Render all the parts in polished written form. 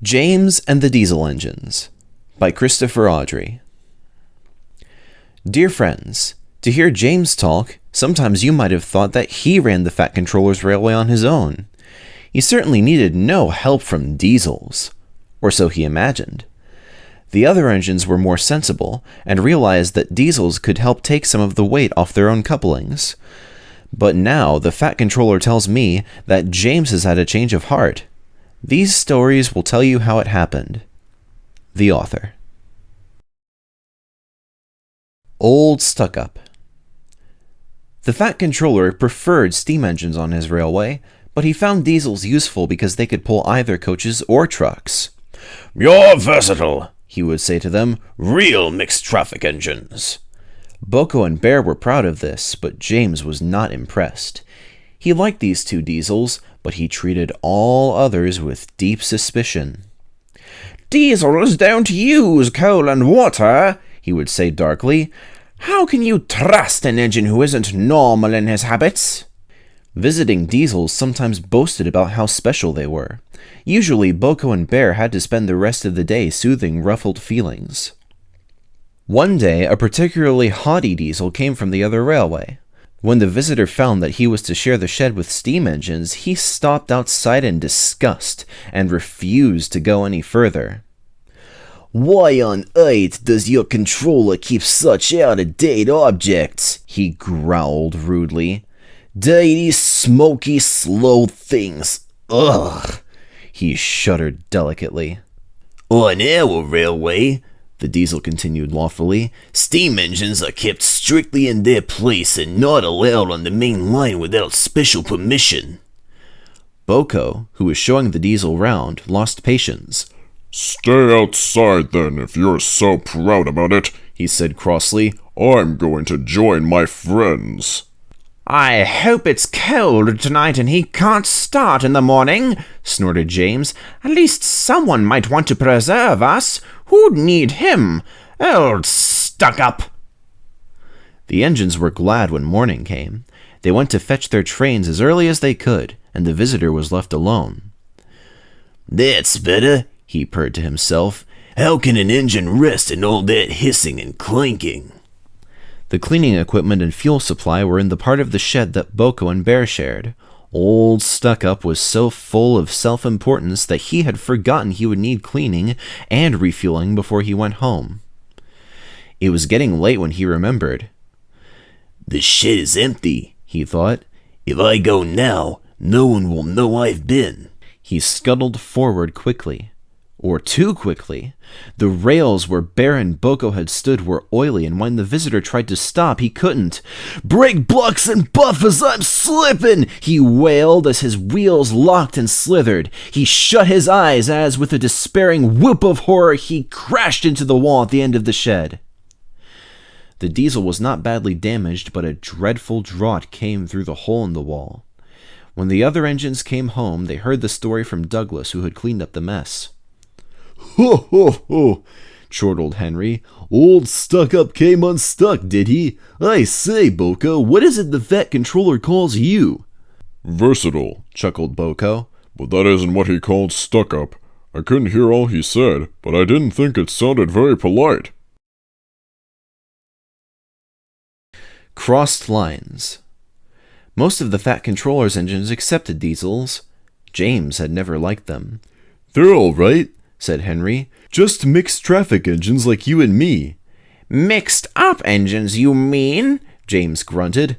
James and the Diesel Engines by Christopher Audrey. Dear friends, to hear James talk, sometimes you might have thought that he ran the Fat Controller's railway on his own. He certainly needed no help from diesels, or so he imagined. The other engines were more sensible and realized that diesels could help take some of the weight off their own couplings. But now the Fat Controller tells me that James has had a change of heart. These stories will tell you how it happened. The author. Old Stuck-Up. The Fat Controller preferred steam engines on his railway, but he found diesels useful because they could pull either coaches or trucks. "You're versatile," he would say to them. "Real mixed traffic engines." Boko and Bear were proud of this, but James was not impressed. He liked these two diesels, but he treated all others with deep suspicion. "Diesel is down to use coal and water," he would say darkly. "How can you trust an engine who isn't normal in his habits?" Visiting diesels sometimes boasted about how special they were. Usually, Boko and Bear had to spend the rest of the day soothing ruffled feelings. One day, a particularly haughty diesel came from the other railway. When the visitor found that he was to share the shed with steam engines, he stopped outside in disgust and refused to go any further. "Why on earth does your controller keep such out-of-date objects?" he growled rudely. "Dirty, smoky, slow things. Ugh!" He shuddered delicately. "On our railway," the diesel continued loftily, "steam engines are kept strictly in their place and not allowed on the main line without special permission." Boko, who was showing the diesel round, lost patience. "Stay outside then, if you're so proud about it," he said crossly. "I'm going to join my friends." "I hope it's cold tonight and he can't start in the morning," snorted James. "At least someone might want to preserve us. Who'd need him? Old stuck-up!" The engines were glad when morning came. They went to fetch their trains as early as they could, and the visitor was left alone. "That's better," he purred to himself. "How can an engine rest in all that hissing and clanking?" The cleaning equipment and fuel supply were in the part of the shed that Boko and Bear shared. Old Stuck-Up was so full of self-importance that he had forgotten he would need cleaning and refueling before he went home. It was getting late when he remembered. "The shed is empty," he thought. "If I go now, no one will know I've been." He scuttled forward quickly. Or too quickly. The rails where Bear and Boko had stood were oily, and when the visitor tried to stop, he couldn't. "Brake blocks and buffers, I'm slipping!" he wailed as his wheels locked and slithered. He shut his eyes as, with a despairing whoop of horror, he crashed into the wall at the end of the shed. The diesel was not badly damaged, but a dreadful draught came through the hole in the wall. When the other engines came home, they heard the story from Douglas, who had cleaned up the mess. "Ho, ho, ho," chortled Henry. "Old Stuck-Up came unstuck, did he? I say, Boko, what is it the Fat Controller calls you?" "Versatile," chuckled Boko. "But that isn't what he called Stuck-Up. I couldn't hear all he said, but I didn't think it sounded very polite." Crossed lines. Most of the Fat Controller's engines accepted diesels. James had never liked them. "They're all right," said Henry. "Just mixed traffic engines like you and me." "Mixed up engines, you mean?" James grunted.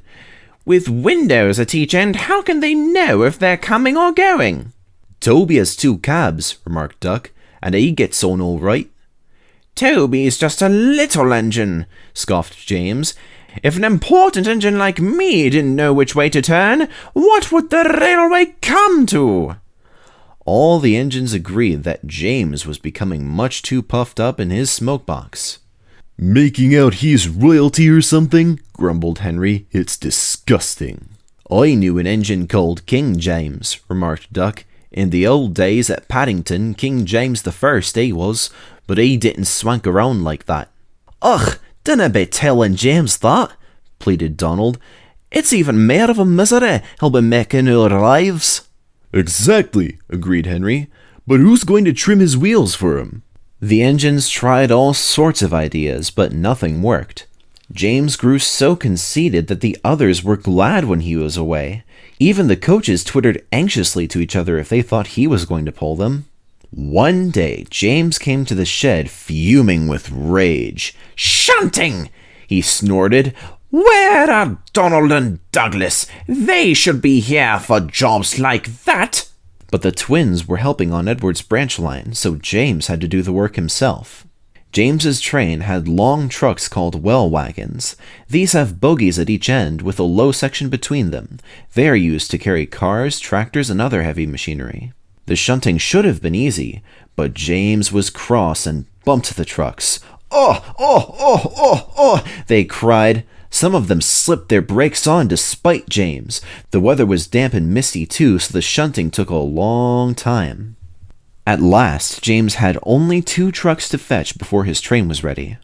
"With windows at each end, how can they know if they're coming or going?" "Toby has two cabs," remarked Duck, "and he gets on all right." "Toby's just a little engine," scoffed James. "If an important engine like me didn't know which way to turn, what would the railway come to?" All the engines agreed that James was becoming much too puffed up in his smokebox. "Making out he's royalty or something?" grumbled Henry. "It's disgusting." "I knew an engine called King James," remarked Duck. "In the old days at Paddington, King James I he was, but he didn't swank around like that." "Ugh, dinna be telling James that," pleaded Donald. "It's even more of a misery he'll be making our lives." "Exactly," agreed Henry. But who's going to trim his wheels for him? The engines tried all sorts of ideas, but nothing worked. James grew so conceited that the others were glad when he was away. Even the coaches twittered anxiously to each other if they thought he was going to pull them. One day, James came to the shed fuming with rage. "Shunting!" he snorted. "Where are Donald and Douglas? They should be here for jobs like that." But the twins were helping on Edward's branch line, so James had to do the work himself. James's train had long trucks called well wagons. These have bogies at each end with a low section between them. They are used to carry cars, tractors, and other heavy machinery. The shunting should have been easy, but James was cross and bumped the trucks. "Oh, oh, oh, oh, oh!" they cried. Some of them slipped their brakes on to spite James. The weather was damp and misty too, so the shunting took a long time. At last, James had only 2 trucks to fetch before his train was ready.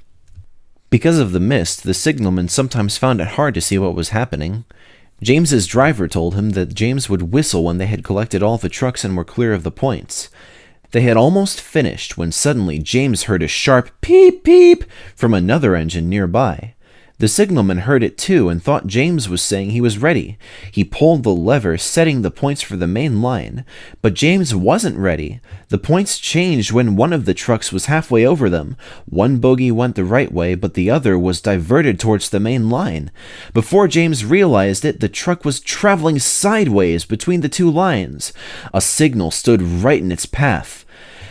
Because of the mist, the signalman sometimes found it hard to see what was happening. James's driver told him that James would whistle when they had collected all the trucks and were clear of the points. They had almost finished when suddenly James heard a sharp peep peep from another engine nearby. The signalman heard it too and thought James was saying he was ready. He pulled the lever, setting the points for the main line. But James wasn't ready. The points changed when one of the trucks was halfway over them. One bogie went the right way, but the other was diverted towards the main line. Before James realized it, the truck was traveling sideways between the 2 lines. A signal stood right in its path.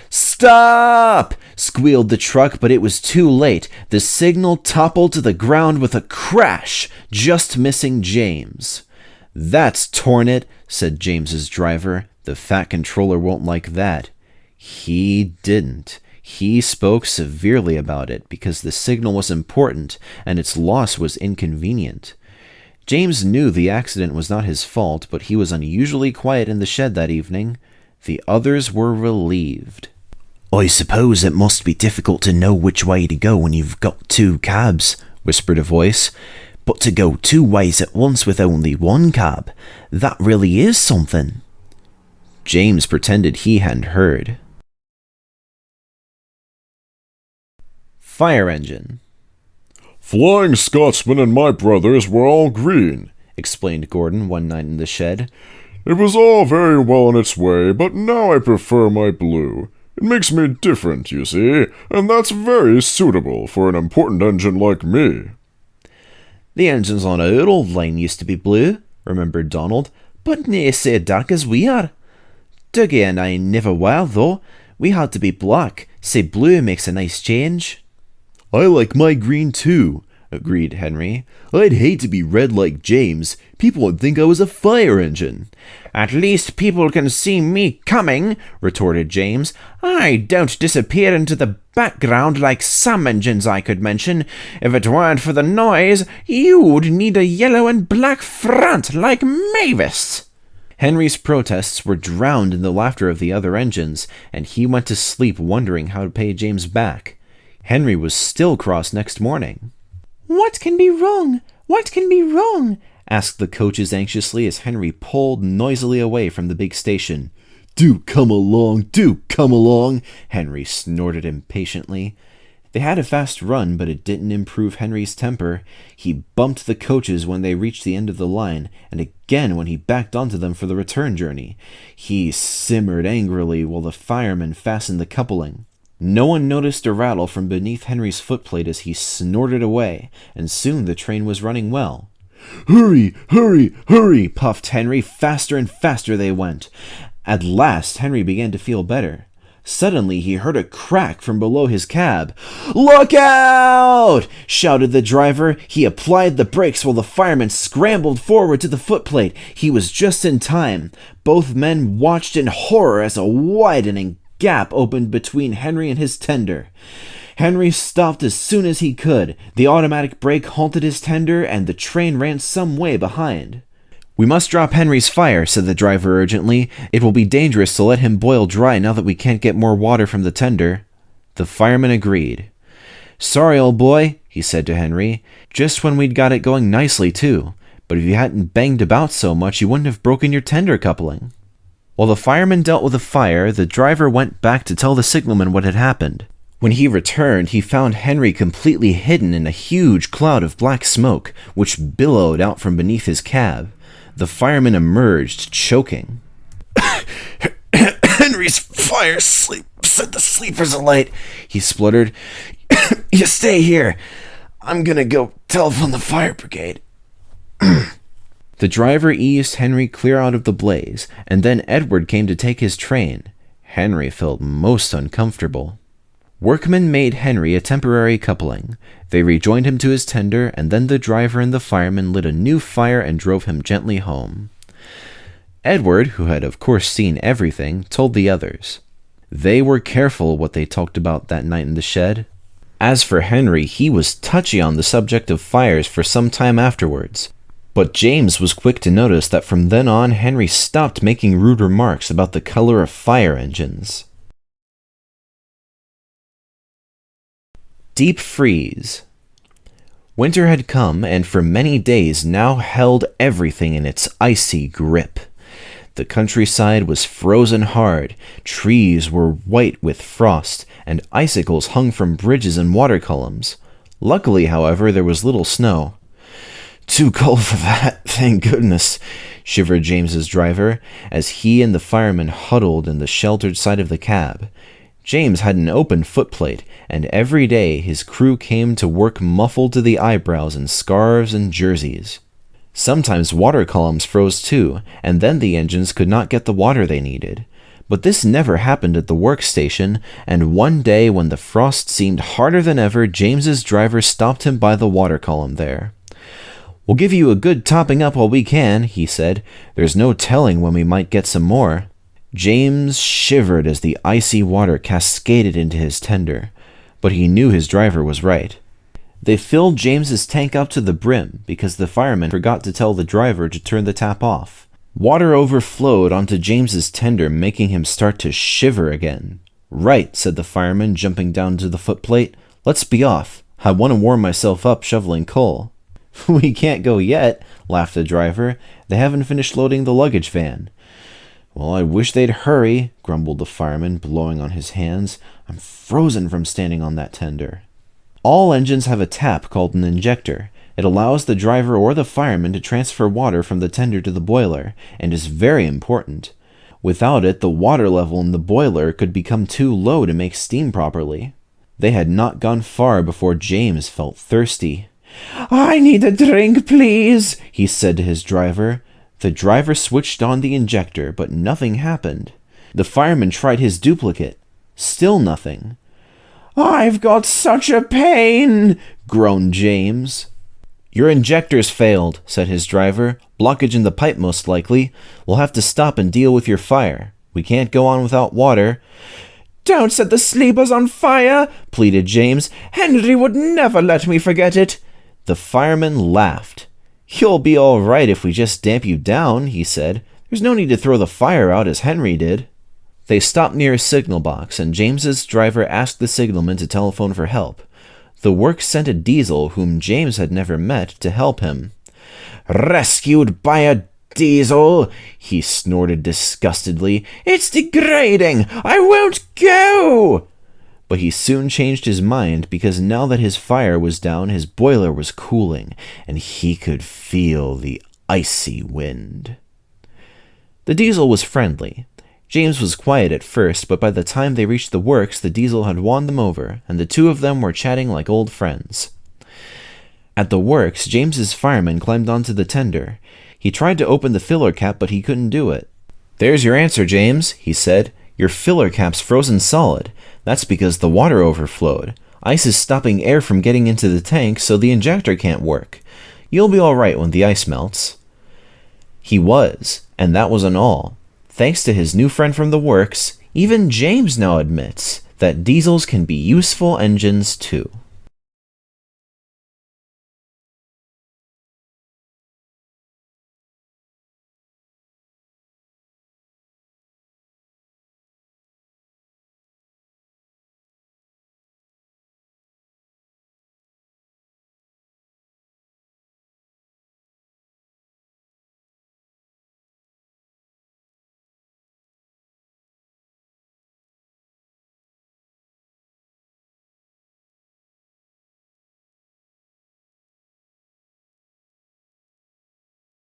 "Stop!" squealed the truck, but it was too late. The signal toppled to the ground with a crash, just missing James. "That's torn it," said James's driver. "The Fat Controller won't like that." He didn't. He spoke severely about it because the signal was important and its loss was inconvenient. James knew the accident was not his fault, but he was unusually quiet in the shed that evening. The others were relieved. "I suppose it must be difficult to know which way to go when you've got 2 cabs," whispered a voice. "But to go 2 ways at once with only 1 cab, that really is something." James pretended he hadn't heard. Fire engine. Flying Scotsman and my brothers were all green, explained Gordon one night in the shed. "It was all very well in its way, but now I prefer my blue. It makes me different, you see, and that's very suitable for an important engine like me." "The engines on our old line used to be blue," remembered Donald, "but nae sae dark as we are. Dougie and I never were, though. We had to be black, sae blue makes a nice change." "I like my green too," agreed Henry. "I'd hate to be red like James. People would think I was a fire engine." "At least people can see me coming," retorted James. "I don't disappear into the background like some engines I could mention. If it weren't for the noise, you'd need a yellow and black front like Mavis." Henry's protests were drowned in the laughter of the other engines, and he went to sleep wondering how to pay James back. Henry was still cross next morning. "What can be wrong? What can be wrong?" asked the coaches anxiously as Henry pulled noisily away from the big station. Do come along, Henry snorted impatiently. They had a fast run, but it didn't improve Henry's temper. He bumped the coaches when they reached the end of the line, and again when he backed onto them for the return journey. He simmered angrily while the firemen fastened the coupling. No one noticed a rattle from beneath Henry's footplate as he snorted away, and soon the train was running well. Hurry, hurry, hurry, puffed Henry. Faster and faster they went. At last, Henry began to feel better. Suddenly, he heard a crack from below his cab. "Look out!" shouted the driver. He applied the brakes while the fireman scrambled forward to the footplate. He was just in time. Both men watched in horror as a widening gap opened between Henry and his tender. Henry stopped as soon as he could. The automatic brake halted his tender, and the train ran some way behind. "We must drop Henry's fire," said the driver urgently. "It will be dangerous to let him boil dry now that we can't get more water from the tender." The fireman agreed. "Sorry, old boy," he said to Henry. "Just when we'd got it going nicely, too. But if you hadn't banged about so much, you wouldn't have broken your tender coupling." While the fireman dealt with the fire, the driver went back to tell the signalman what had happened. When he returned, he found Henry completely hidden in a huge cloud of black smoke, which billowed out from beneath his cab. The fireman emerged, choking. Henry's fire set the sleepers alight, he spluttered. You stay here. I'm gonna go telephone the fire brigade. The driver eased Henry clear out of the blaze, and then Edward came to take his train. Henry felt most uncomfortable. Workmen made Henry a temporary coupling. They rejoined him to his tender, and then the driver and the fireman lit a new fire and drove him gently home. Edward, who had of course seen everything, told the others. They were careful what they talked about that night in the shed. As for Henry, he was touchy on the subject of fires for some time afterwards. But James was quick to notice that from then on, Henry stopped making rude remarks about the color of fire engines. Deep freeze. Winter had come, and for many days now held everything in its icy grip. The countryside was frozen hard, trees were white with frost, and icicles hung from bridges and water columns. Luckily, however, there was little snow. "Too cold for that, thank goodness," shivered James's driver, as he and the fireman huddled in the sheltered side of the cab. James had an open footplate, and every day his crew came to work muffled to the eyebrows in scarves and jerseys. Sometimes water columns froze too, and then the engines could not get the water they needed. But this never happened at the workstation, and one day when the frost seemed harder than ever, James's driver stopped him by the water column there. "We'll give you a good topping up while we can," he said. "There's no telling when we might get some more." James shivered as the icy water cascaded into his tender, but he knew his driver was right. They filled James's tank up to the brim because the fireman forgot to tell the driver to turn the tap off. Water overflowed onto James's tender, making him start to shiver again. "Right," said the fireman, jumping down to the footplate. "Let's be off. I want to warm myself up shoveling coal." "We can't go yet," laughed the driver. "They haven't finished loading the luggage van." "Well, I wish they'd hurry," grumbled the fireman, blowing on his hands. "I'm frozen from standing on that tender." All engines have a tap called an injector. It allows the driver or the fireman to transfer water from the tender to the boiler, and is very important. Without it, the water level in the boiler could become too low to make steam properly. They had not gone far before James felt thirsty. "I need a drink, please," he said to his driver. The driver switched on the injector, but nothing happened. The fireman tried his duplicate. Still nothing. "I've got such a pain," groaned James. "Your injector's failed," said his driver. "Blockage in the pipe most likely. We'll have to stop and deal with your fire. We can't go on without water." "Don't set the sleepers on fire," pleaded James. "Henry would never let me forget it." The fireman laughed. "You'll be all right if we just damp you down," he said. "There's no need to throw the fire out as Henry did." They stopped near a signal box, and James's driver asked the signalman to telephone for help. The works sent a diesel, whom James had never met, to help him. "Rescued by a diesel," he snorted disgustedly. "It's degrading! I won't go!" But he soon changed his mind, because now that his fire was down, his boiler was cooling, and he could feel the icy wind. The diesel was friendly. James was quiet at first, but by the time they reached the works, the diesel had won them over, and the two of them were chatting like old friends. At the works, James's fireman climbed onto the tender. He tried to open the filler cap, but he couldn't do it. "There's your answer, James," he said. "Your filler cap's frozen solid. That's because the water overflowed. Ice is stopping air from getting into the tank, so the injector can't work. You'll be all right when the ice melts." He was, and that wasn't all. Thanks to his new friend from the works, even James now admits that diesels can be useful engines too.